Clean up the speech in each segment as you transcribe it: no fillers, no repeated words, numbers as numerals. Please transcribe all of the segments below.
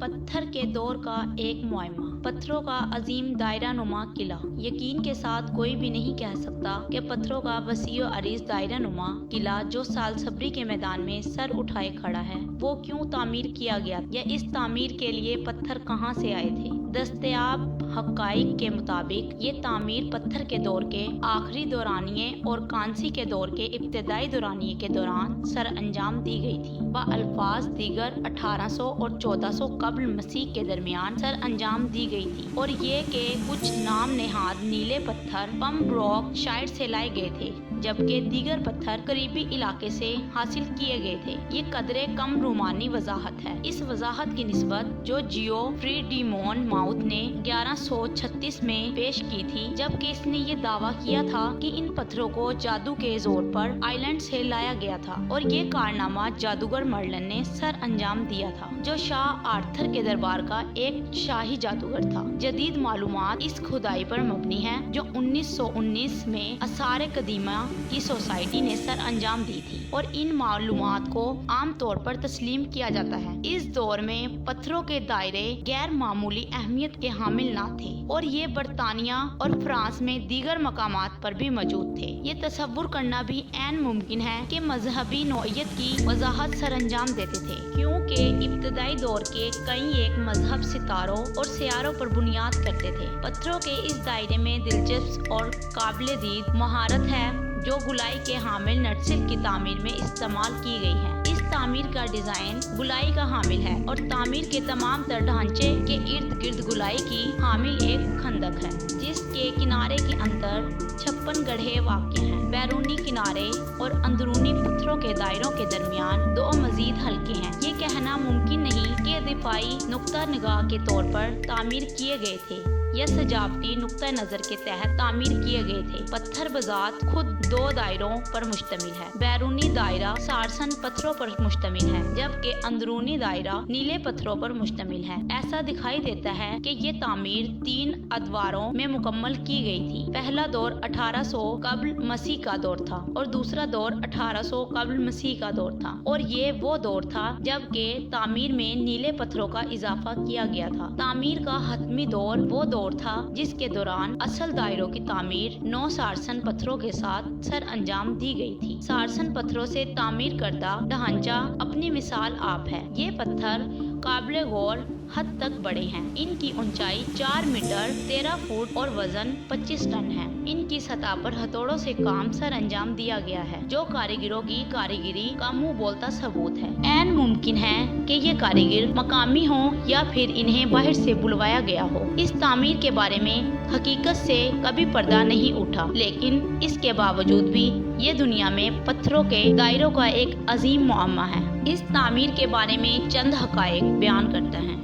पत्थर के दौर का एक मुआयना, पत्थरों का अजीम दायरा नुमा किला। यकीन के साथ कोई भी नहीं कह सकता कि पत्थरों का वसीओ अरीज दायरा नुमा किला जो सालसबरी के मैदान में सर उठाए खड़ा है, वो क्यों तामीर किया गया या इस तामीर के लिए पत्थर कहाँ से आए थे। दस्तयाब हक़ाइक़ के मुताबिक ये तामीर पत्थर के दौर के आखिरी दौरानिये और कांसी के दौर के इब्तदाई दौरानिये के दौरान सर अंजाम दी गई थी। अल्फाज दीगर 1800 और 1400 कब्ल मसीह के दरमियान सर अंजाम दी गई थी और ये के कुछ नाम नेहाद नीले पत्थर पम्प रॉक शायद से लाए गए थे, जबकि दीगर पत्थर करीबी इलाके से हासिल किए गए थे। ये कदरे कम रोमानी वजाहत है। इस वजाहत की निस्बत जो जियोफ्री डी मोनमाउथ ने 1136 में पेश की थी, जबकि इसने ये दावा किया था कि इन पत्थरों को जादू के जोर पर आइलैंड से लाया गया था और ये कारनामा जादूगर मर्लिन ने सर अंजाम दिया था, जो शाह आर्थर के दरबार का एक शाही जादूगर था। जदीद मालूमात इस खुदाई पर मबनी है जो 1919 में आसार कदीमा की सोसाइटी ने सर अंजाम दी थी और इन मालूमात को आम तौर पर तस्लीम किया जाता है। इस दौर में पत्थरों के दायरे गैर मामूली अहमियत के हामिल न थे और ये बरतानिया और फ्रांस में दीगर मकामात पर भी मौजूद थे। ये तसव्वुर करना भी ऐन मुमकिन है कि मजहबी नौइयत की वजाहत सर अंजाम देते थे, क्योंकि इब्तदाई दौर के कई एक मजहब सितारों और सियारों पर बुनियाद करते थे। पत्थरों के इस दायरे में दिलचस्प और काबिल दीद महारत है जो गुलाई के हामिल नटसिल की तामीर में इस्तेमाल की गई है। इस तामीर का डिजाइन गुलाई का हामिल है और तामीर के तमाम तर ढांचे के इर्द गिर्द गुलाई की हामिल एक खंदक है, जिसके किनारे के अंदर 56 गड्ढे वाक़ हैं। बैरूनी किनारे और अंदरूनी पत्थरों के दायरों के दरमियान 2 मजीद हल्के हैं। ये कहना मुमकिन नहीं कि दिफाई नुक्ता निगाह के तौर पर तामीर किए गए थे या सजावटी नुक्ता नजर के तहत तामीर किए गए थे। पत्थर बजात खुद 2 दायरों पर मुश्तमिल है। बैरूनी दायरा सारसन पत्थरों पर मुश्तमिल है, जबकि अंदरूनी दायरा नीले पत्थरों पर मुश्तमिल है। ऐसा दिखाई देता है कि ये तामीर 3 अदवारों में मुकम्मल की गई थी। पहला दौर 1800 कब्ल मसीह का दौर था और दूसरा दौर 1800 कब्ल मसीह का दौर था और ये वो दौर था जबकि तामीर में नीले पत्थरों का इजाफा किया गया था। तामीर का हतमी दौर वो दौर था जिसके दौरान असल दायरों की तामीर 9 सारसन पत्थरों के साथ सर अंजाम दी गई थी। सारसन पत्थरों से तामीर करदा ढांचा अपनी मिसाल आप है। ये पत्थर काबिल गौर हद तक बड़े हैं। इनकी ऊंचाई 4 मीटर 13 फुट और वजन 25 टन है। इनकी सतह पर हथौड़ों से काम सर अंजाम दिया गया है, जो कारीगरों की कारीगरी का मुंह बोलता सबूत है। ऐन मुमकिन है कि ये कारीगर मकामी हों या फिर इन्हें बाहर से बुलवाया गया हो। इस तामीर के बारे में हकीकत से कभी पर्दा नहीं उठा, लेकिन इसके बावजूद भी ये दुनिया में पत्थरों के दायरों का एक अजीम मुअम्मा है। इस तामीर के बारे में चंद हक़ाइक़ बयान करते हैं।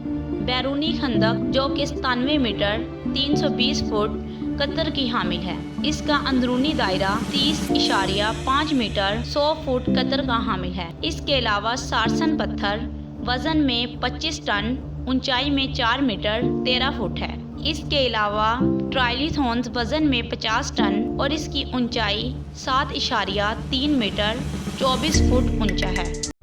बैरूनी खंदक जो कि 97 मीटर 320 फुट कतर की हामिल है। इसका अंदरूनी दायरा 30.5 मीटर 100 फुट कतर का हामिल है। इसके अलावा सारसन पत्थर वजन में 25 टन, ऊंचाई में 4 मीटर 13 फुट है। इसके अलावा ट्राइलिथॉन्स वजन में 50 टन और इसकी ऊंचाई 7.3 मीटर 24 फुट ऊंचा है।